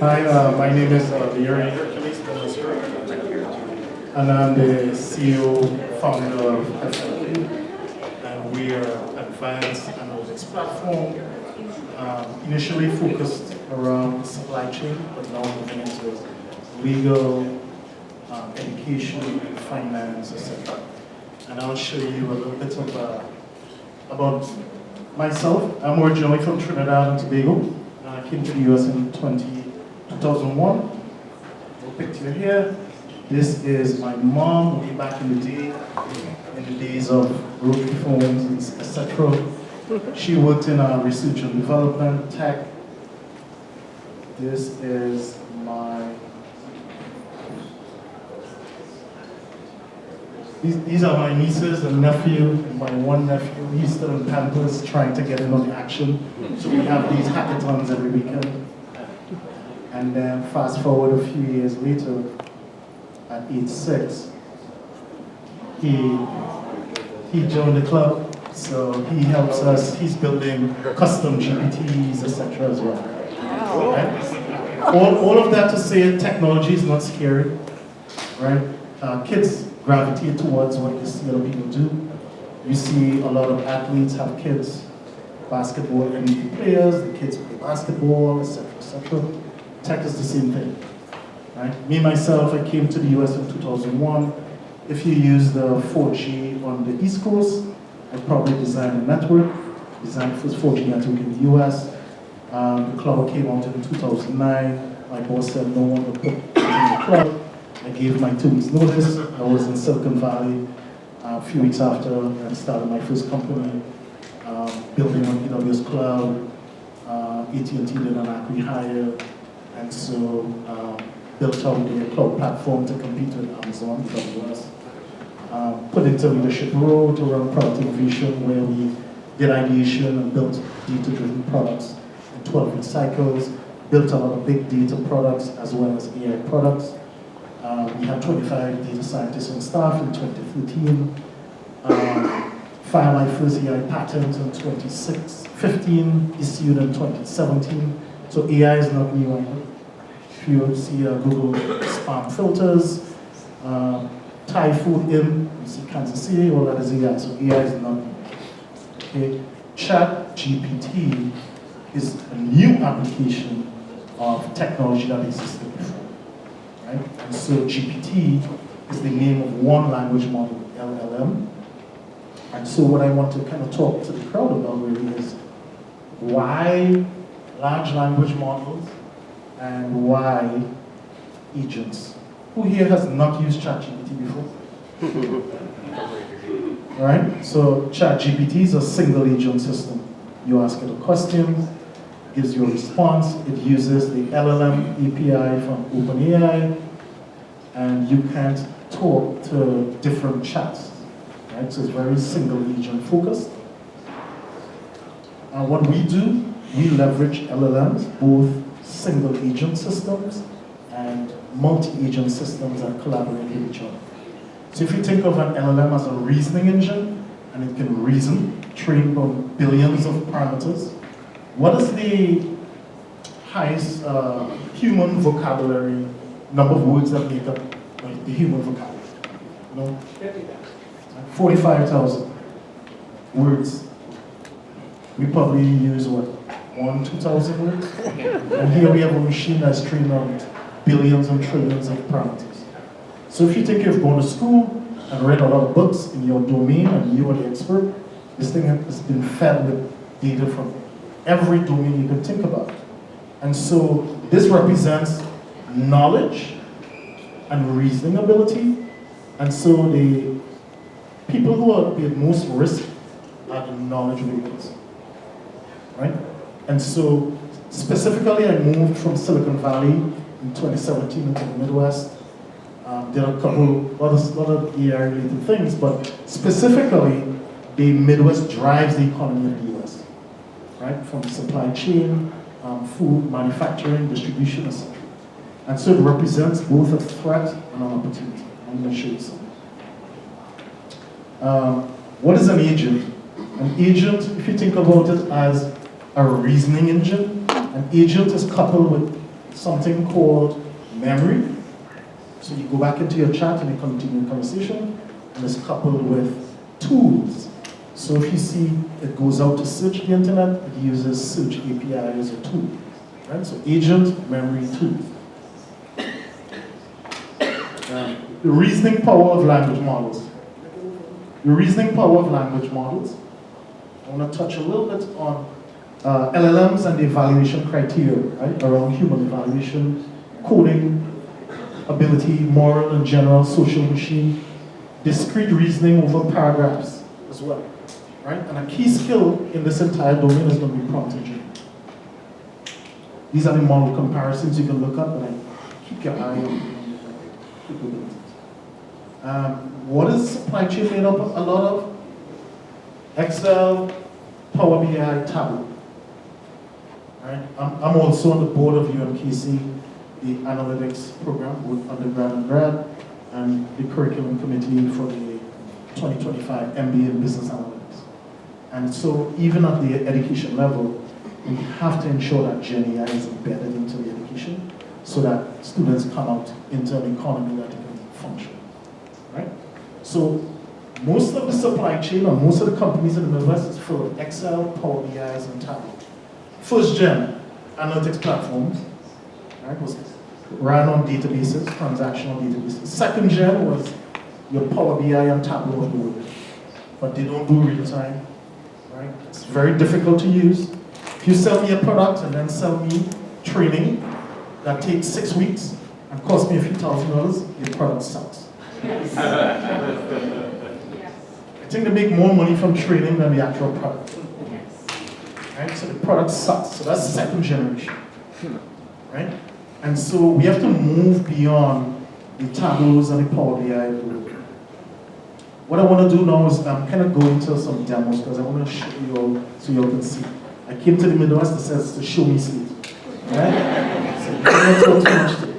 Hi, my name is Learie, Hercules, and I'm the CEO, founder of Heft IQ, and we are an advanced analytics platform, initially focused around supply chain, but now moving into legal, education, finance, etc. And I'll show you a little bit of about myself. I'm originally from Trinidad and Tobago. I came to the US in 2001. No picture here. This is my mom way back in the day, in the days of rotary phones, etc. She worked in research and development, tech. This is These are my nieces and nephew, my one nephew. He's still in Pampers trying to get in on the action. So we have these hackathons every weekend. And then fast forward a few years later, at age 6, he joined the club. So he helps us, he's building custom GPTs, etc. as well. Right? All of that to say technology is not scary, right? Kids gravitate towards what you see other people do. You see a lot of athletes have kids, basketball NBA players, the kids play basketball, etc., etc. Tech is the same thing, right? Me, myself, I came to the US in 2001. If you use the 4G on the East Coast, I probably designed a network, designed the first 4G network in the US. The cloud came out in 2009. My boss said no one would put it in the cloud. I gave my 2 weeks notice. I was in Silicon Valley a few weeks after I started my first company, building on AWS Cloud. AT&T did an acqui-hire, and so built out a cloud platform to compete with Amazon, AWS. Put into leadership role to run product innovation, where we did ideation and built data-driven products in 12-week cycles, built a lot of big data products as well as AI products. We had 25 data scientists on staff in 2013. Filed my first AI patent in 2015, issued in 2017. So AI is not new. If you see Google spam filters, Thai food in, you see Kansas City, all that is AI. So AI is not new. Okay. Chat GPT is a new application of technology that existed before. Right? And so GPT is the name of one language model, LLM. And so what I want to kind of talk to the crowd about really is why large language models and why agents. Who here has not used ChatGPT before? All right, so ChatGPT is a single agent system. You ask it a question, gives you a response. It uses the LLM API from OpenAI, and you can't talk to different chats. Right? So it's very single agent focused. And what we do, we leverage LLMs, both single agent systems and multi-agent systems that collaborate with each other. So if you think of an LLM as a reasoning engine, and it can reason, trained on billions of parameters, what is the highest human vocabulary, number of words that make up the human vocabulary? You know? 45,000 words. We probably use what, 1,000 to 2,000 words? And here we have a machine that's trained on billions and trillions of parameters. So if you think you've gone to school and read a lot of books in your domain and you are the expert, this thing has been fed with data from every domain you can think about. And so this represents knowledge and reasoning ability. And so the people who are at most risk are the knowledge workers, right? And so specifically, I moved from Silicon Valley in 2017 into the Midwest. There are a couple other AI-related things, but specifically, the Midwest drives the economy of the US, right? From supply chain, food, manufacturing, distribution, etc. And so it represents both a threat and an opportunity. I'm going to show you something. What is an agent? An agent, if you think about it as a reasoning engine, an agent is coupled with something called memory. So you go back into your chat and you continue the conversation, and it's coupled with tools. So if you see it goes out to search the internet, it uses search API as a tool. Right? So agent, memory, tool. The reasoning power of language models. The reasoning power of language models. I want to touch a little bit on LLMs and the evaluation criteria, right, around human evaluation, coding, ability, moral and general, social machine, discrete reasoning over paragraphs as well, right? And a key skill in this entire domain is going to be prompt engineering. These are the model comparisons you can look up, but keep your eye on capabilities. What is supply chain made up of? A lot of Excel, Power BI, Tableau. Right? I'm also on the board of UMKC, the analytics program, both undergrad and grad, and the curriculum committee for the 2025 MBA in Business Analytics. And so even at the education level, we have to ensure that Gen AI is embedded into the education so that students come out into an economy that can function. Right? So most of the supply chain or most of the companies in the Midwest is full of Excel, Power BIs, and Tableau. First gen analytics platforms, right, was ran on databases, transactional databases. Second gen was your Power BI and Tableau of the world, but they don't do real time. Right? It's very difficult to use. If you sell me a product and then sell me training that takes 6 weeks and costs me a few $1,000, your product sucks. I think they make more money from training than the actual product. Right? So the product sucks. So that's second generation. Right? And so we have to move beyond the Tableaus and the Power BI. What I want to do now is kind of go into some demos because I want to show you all so you all can see. I came to the Midwest that says to show me sleep. Right? So you can't talk too much today.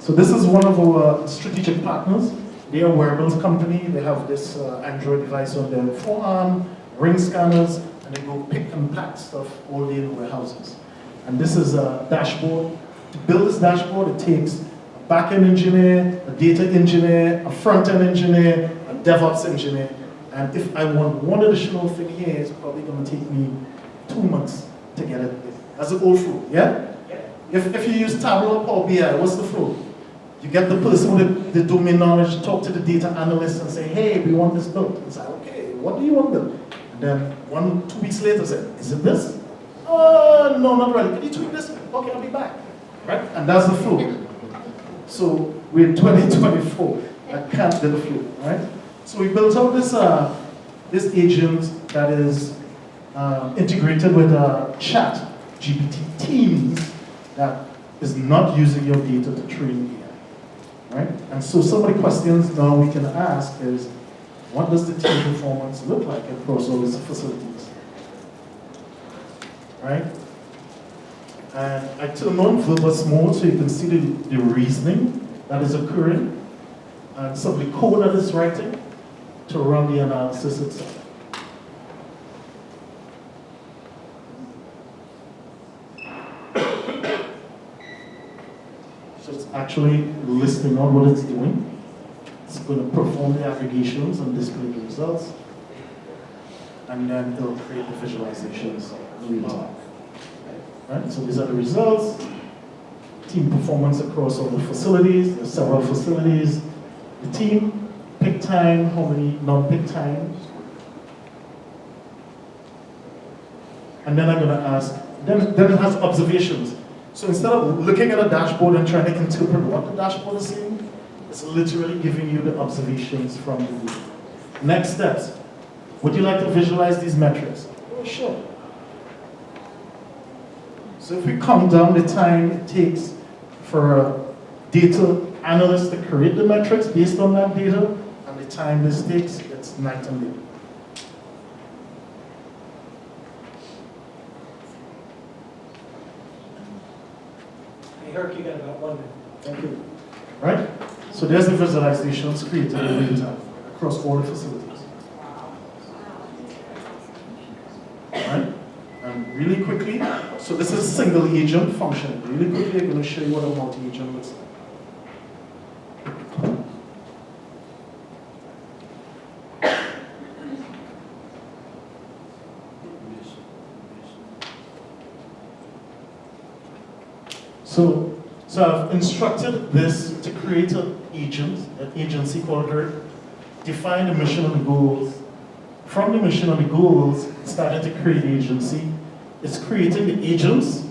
So this is one of our strategic partners. They are a wearables company. They have this Android device on their forearm, ring scanners, and they go pick and pack stuff all day in warehouses. And this is a dashboard. To build this dashboard, it takes a back-end engineer, a data engineer, a front-end engineer, a DevOps engineer. And if I want one additional thing here, it's probably going to take me 2 months to get it. That's the old flow, yeah? If you use Tableau or Power BI, what's the flow? You get the person with the domain knowledge, talk to the data analyst and say, hey, we want this built. And say, okay, what do you want built? And then 2 weeks later say, is it this? No, not really. Can you tweak this? Okay, I'll be back. Right? And that's the flow. So we're in 2024. I can't do the flow, right? So we built out this agent that is integrated with a chat GPT teams that is not using your data to train AI. Right? And so some of the questions now we can ask is, what does the team performance look like across all these facilities? Right? And I turn on verbose mode so you can see the reasoning that is occurring and some of the code that is writing to run the analysis itself. So it's actually listing out what it's doing. It's going to perform the aggregations and display the results. And then it'll create the visualizations in real time. Right? So these are the results. Team performance across all the facilities. There's several facilities. The team, pick time, how many non-pick times. And then I'm going to ask, then it has observations. So instead of looking at a dashboard and trying to interpret what the dashboard is saying, it's literally giving you the observations from the data. Next steps. Would you like to visualize these metrics? Oh, sure. So if we count down the time it takes for a data analyst to create the metrics based on that data, and the time this takes, it's night and day. Hey, Herc, you got about 1 minute. Thank you. Right? So there's the visualizations created in real time across all the facilities. Right? And really quickly, so this is single agent function. Really quickly, I'm going to show you what a multi-agent looks like. So I've instructed this to create an agency called Herc, define the mission and the goals. From the mission and the goals, it's starting to create the agency. It's creating the agents,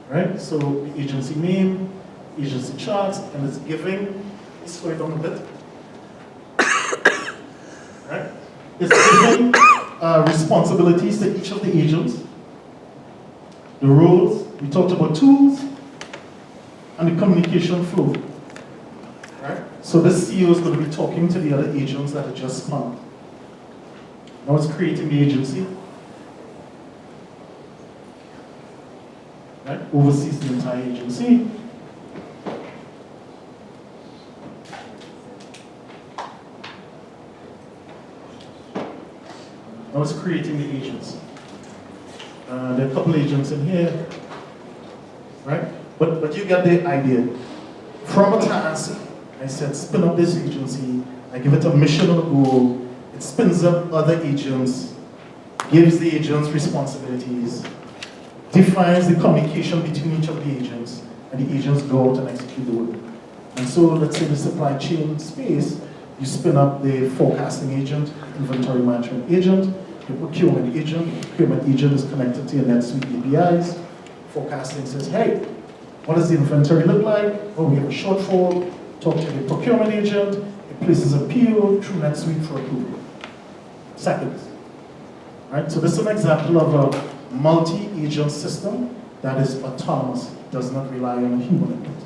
right? So the agency name, agency charts, and it's giving, let's slow it down a bit. Right? It's giving responsibilities to each of the agents, the roles, we talked about tools, and the communication flow. Right? So this CEO is going to be talking to the other agents that are just spawned. Now it's creating the agency. Right? Oversees the entire agency. Now it's creating the agents. There are a couple agents in here. Right? But you get the idea. From a task, I said spin up this agency, I give it a mission or a goal, it spins up other agents, gives the agents responsibilities, defines the communication between each of the agents, and the agents go out and execute the work. And so let's say the supply chain space, you spin up the forecasting agent, inventory management agent, the procurement agent. The procurement agent is connected to your NetSuite APIs. Forecasting says, hey, what does the inventory look like? Oh, we have a shortfall. Talk to the procurement agent. It places a PO through NetSuite for approval. Seconds. Right? So this is an example of a multi-agent system that is autonomous, does not rely on a human input.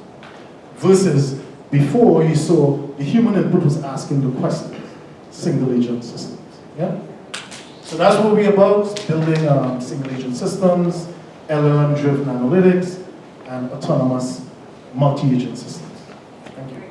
Versus before you saw the human input was asking the questions, single agent systems. Yeah? So that's what we're about, building single agent systems, LLM-driven analytics, and autonomous multi-agent systems. Thank you.